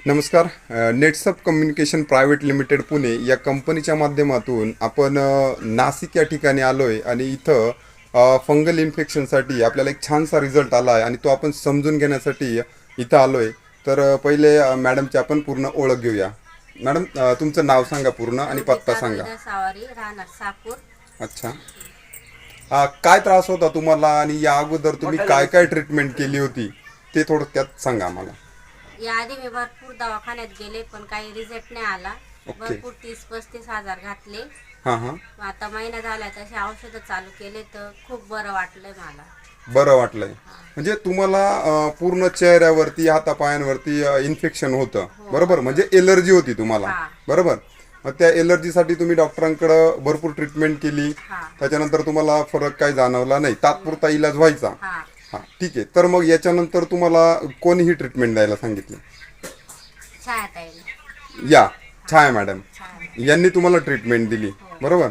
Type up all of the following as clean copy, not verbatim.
नमस्कार. नेटसप communication private limited Pune या कंपनीच्या माध्यमातून आपण नाशिक या ठिकाणी आलो आहे आणि इथं फंगल इन्फेक्शनसाठी आपल्याला एक छानसा रिझल्ट आला आहे आणि तो आपण समजून घेण्यासाठी इथं आलो आहे. तर पहिले मॅडमची आपण पूर्ण ओळख घेऊया. मॅडम, तुमचं नाव सांगा पूर्ण आणि पत्ता सांगा. सावारी राहणार साकूर. अच्छा. काय त्रास होता तुम्हाला आणि या अगोदर तुम्ही काय काय ट्रीटमेंट केली होती ते थोडक्यात सांगा आम्हाला. याआधी मी भरपूर दवाखान्यात गेले पण काही रिझल्ट नाही आला. भरपूर 30-35 हजार घातले. हां. आता महिना झाला तसे औषधं चालू केले तर खूप बरं वाटलंय मला. बरं वाटलंय म्हणजे तुम्हाला पूर्ण चेहऱ्यावरती हातापायांवरती इन्फेक्शन होतं, बरोबर? म्हणजे एलर्जी होती तुम्हाला, बरोबर? मग त्या एलर्जीसाठी तुम्ही डॉक्टरांकडे भरपूर ट्रीटमेंट केली, त्याच्यानंतर तुम्हाला फरक काही जाणवला नाही, तात्पुरता इलाज व्हायचा. हा, ठीक आहे. तर मग याच्यानंतर तुम्हाला कोणीही ट्रीटमेंट द्यायला सांगितली? छाया मॅडम यांनी तुम्हाला ट्रीटमेंट दिली, बरोबर?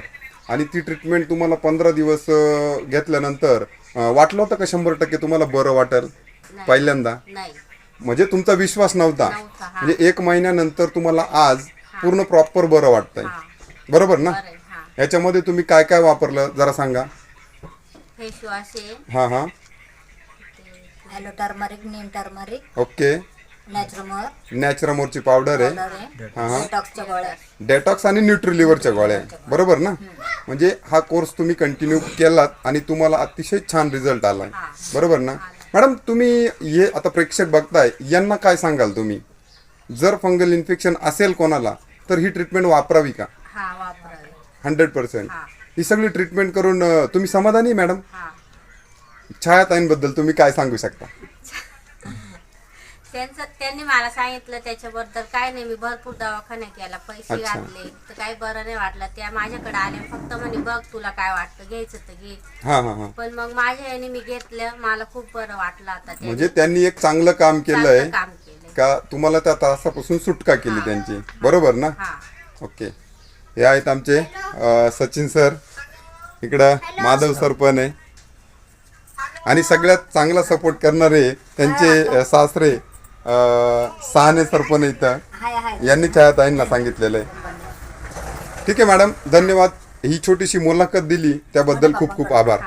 आणि ती ट्रीटमेंट तुम्हाला 15 दिवस घेतल्यानंतर वाटलं होतं का 100% तुम्हाला बरं वाटेल? पहिल्यांदा म्हणजे तुमचा विश्वास नव्हता, म्हणजे 1 महिन्यानंतर तुम्हाला आज पूर्ण प्रॉपर बरं वाटतंय, बरोबर ना? याच्यामध्ये तुम्ही काय काय वापरलं जरा सांगा. फेस वॉश आहे. हां. हॅलो टर्मरिक, नीम टर्मरिक, ओके. नॅचरमोरची पावडर आहे. हां. डेटॉक्स आणि न्यूट्रिलिव्हरच्या गोळ्या, बरोबर ना? म्हणजे हा कोर्स तुम्ही कंटिन्यू केलात आणि तुम्हाला अतिशय छान रिझल्ट आलाय, बरोबर ना? मॅडम, तुम्ही हे आता प्रेक्षक बघताय, यांना काय सांगाल तुम्ही? जर फंगल इन्फेक्शन असेल कोणाला तर ही ट्रीटमेंट वापरावी का? 100%. ही सगळी ट्रीटमेंट करून तुम्ही समाधानी मॅडम? छायाताईंबद्दल तुम्ही काय सांगू शकता? त्यांनी मला सांगितलं त्याच्याबद्दल काय नाही. मी भरपूर दवाखाना केला, पैसे घातले तर काही बरं नाही वाटलं. त्या माझ्याकडे आले, फक्त म्हणे बघ तुला काय वाटतं, घ्यायचं तर घे. पण मग माझ्या याने मी घेतलं, मला खूप बरं वाटलं. आता म्हणजे त्यांनी एक चांगलं काम केलंय का? तुम्हाला त्या त्रासापासून सुटका केली त्यांची, बरोबर ना? ओके. हे आहेत आमचे सचिन सर, इकडं माधव सर पण आहे आणि सगळ्यात चांगला सपोर्ट करणारे त्यांचे सासरे सहाने सर पण इथं. यांनी छायाताईंना सांगितलेलं आहे. ठीक आहे मॅडम, धन्यवाद. ही छोटीशी मुलाखत दिली त्याबद्दल खूप खूप आभार.